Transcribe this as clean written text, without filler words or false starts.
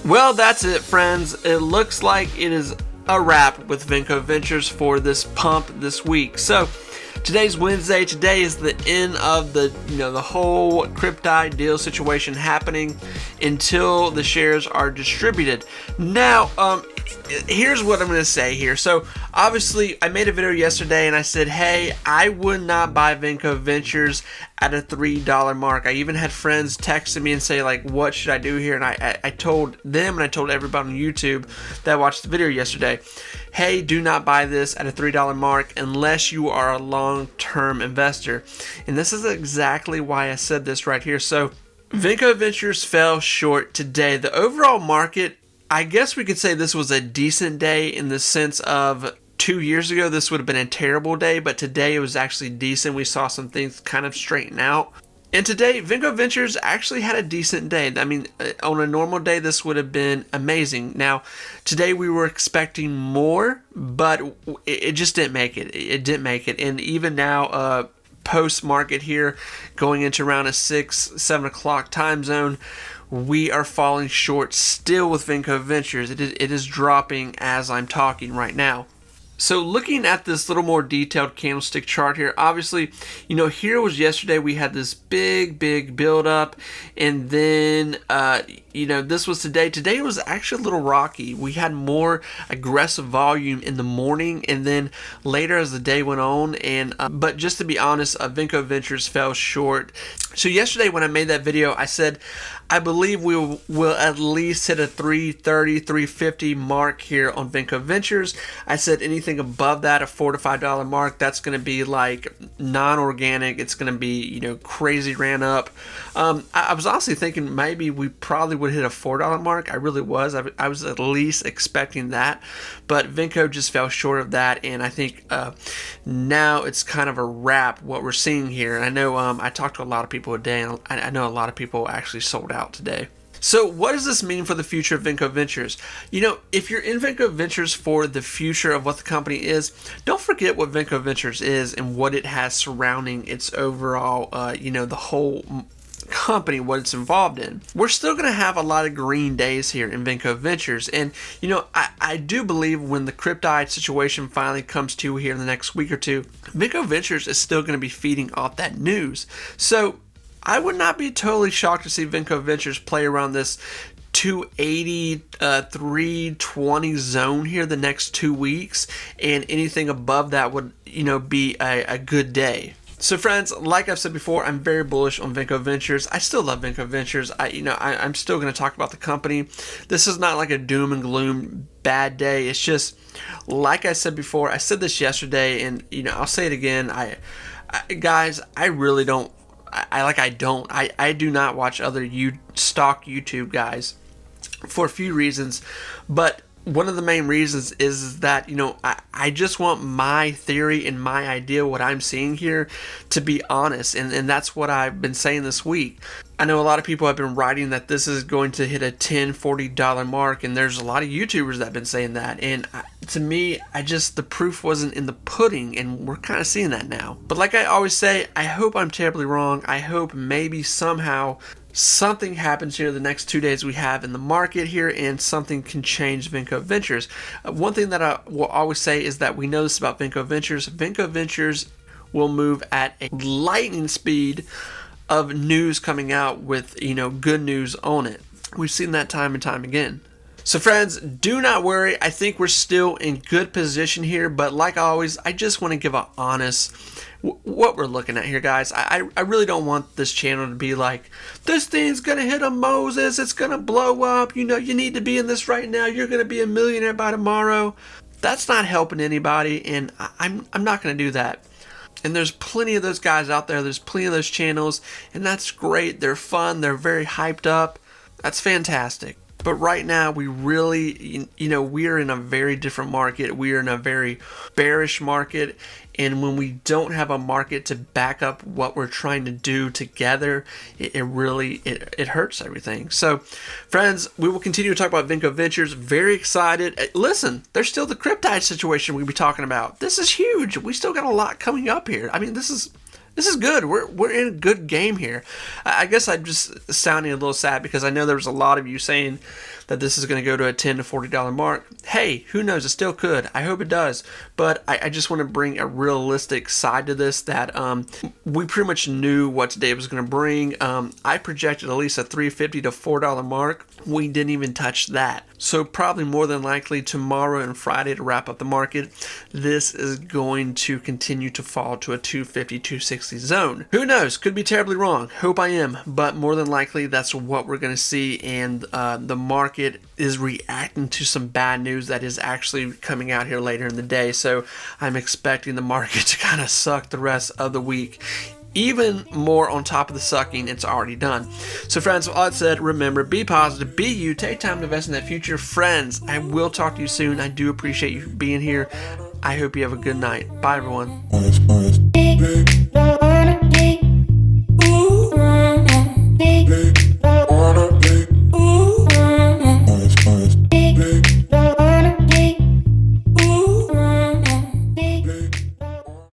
Well, that's it, friends. It looks like it is a wrap with Vinco Ventures for this pump this week. So today's Wednesday. Today is the end of the whole Cryptyde deal situation happening until the shares are distributed. Now, here's what I'm going to say here. So obviously I made a video yesterday and I said, hey, I would not buy Vinco Ventures at a $3 mark. I even had friends texting me and say, like, what should I do here? And I told them and I told everybody on YouTube that watched the video yesterday, hey, do not buy this at a $3 mark unless you are a long-term investor. And this is exactly why I said this right here. So Vinco Ventures fell short today. The overall market, I guess we could say this was a decent day in the sense of 2 years ago this would have been a terrible day, but today it was actually decent. We saw some things kind of straighten out. And today, Vinco Ventures actually had a decent day. I mean, on a normal day, this would have been amazing. Now, today we were expecting more, but it just didn't make it. It didn't make it. And even now, post-market here, going into around a 6-7 o'clock time zone, we are falling short still with Vinco Ventures. It is dropping as I'm talking right now. So looking at this little more detailed candlestick chart here, obviously, here was yesterday we had this big build up, and then, this was today. Today was actually a little rocky. We had more aggressive volume in the morning and then later as the day went on, and but just to be honest, Vinco Ventures fell short. So yesterday when I made that video, I said, I believe we will at least hit a 330, 350 mark here on Vinco Ventures. I said anything above that, a $4 to $5 mark, that's going to be like non-organic. It's going to be, crazy ran up. I was honestly thinking maybe we probably would hit a $4 mark. I really was. I was at least expecting that. But Vinco just fell short of that. And I think now it's kind of a wrap what we're seeing here. And I know I talked to a lot of people today, and I know a lot of people actually sold out today. So what does this mean for the future of Vinco Ventures? If you're in Vinco Ventures for the future of what the company is, don't forget what Vinco Ventures is and what it has surrounding its overall, the whole company, what it's involved in. We're still going to have a lot of green days here in Vinco Ventures, and I do believe when the Cryptyde situation finally comes to here in the next week or two, Vinco Ventures is still going to be feeding off that news. So I would not be totally shocked to see Vinco Ventures play around this 280, 320 zone here the next 2 weeks, and anything above that would, be a good day. So friends, like I've said before, I'm very bullish on Vinco Ventures. I still love Vinco Ventures. I'm still going to talk about the company. This is not like a doom and gloom bad day. It's just, like I said before, I said this yesterday, and I'll say it again. Guys, I really don't. I do not watch other stock YouTube guys for a few reasons, but one of the main reasons is that, I just want my theory and my idea, what I'm seeing here, to be honest, and that's what I've been saying this week. I know a lot of people have been writing that this is going to hit a $10, $40 mark, and there's a lot of YouTubers that have been saying that, and to me, the proof wasn't in the pudding, and we're kind of seeing that now. But like I always say, I hope I'm terribly wrong. I hope maybe somehow something happens here the next 2 days we have in the market here, and something can change Vinco Ventures. One thing that I will always say is that we know this about Vinco Ventures. Vinco Ventures will move at a lightning speed of news coming out with, good news on it. We've seen that time and time again. So friends, do not worry. I think we're still in good position here, but like always, I just want to give an honest what we're looking at here, guys. I really don't want this channel to be like, this thing's gonna hit a Moses, it's gonna blow up, you need to be in this right now, you're gonna be a millionaire by tomorrow. That's not helping anybody, and I'm not gonna do that. And there's plenty of those guys out there, there's plenty of those channels, and that's great. They're fun, they're very hyped up. That's fantastic. But right now, we really, we are in a very different market. We are in a very bearish market. And when we don't have a market to back up what we're trying to do together, it really hurts everything. So, friends, we will continue to talk about Vinco Ventures. Very excited. Listen, there's still the Cryptyde situation we'll be talking about. This is huge. We still got a lot coming up here. I mean, this is This is good. We're in a good game here. I guess I'm just sounding a little sad because I know there was a lot of you saying that this is going to go to a $10 to $40 mark. Hey, who knows? It still could. I hope it does. But I just want to bring a realistic side to this that we pretty much knew what today was going to bring. I projected at least a $3.50 to $4 mark. We didn't even touch that. So probably more than likely tomorrow and Friday to wrap up the market, this is going to continue to fall to a $2.50, $2.60 zone. Who knows? Could be terribly wrong. Hope I am. But more than likely, that's what we're going to see. And the market is reacting to some bad news that is actually coming out here later in the day. So I'm expecting the market to kind of suck the rest of the week. Even more on top of the sucking it's already done. So friends, all that said, remember, be positive, be you, take time to invest in that future. Friends, I will talk to you soon. I do appreciate you being here. I hope you have a good night. Bye everyone.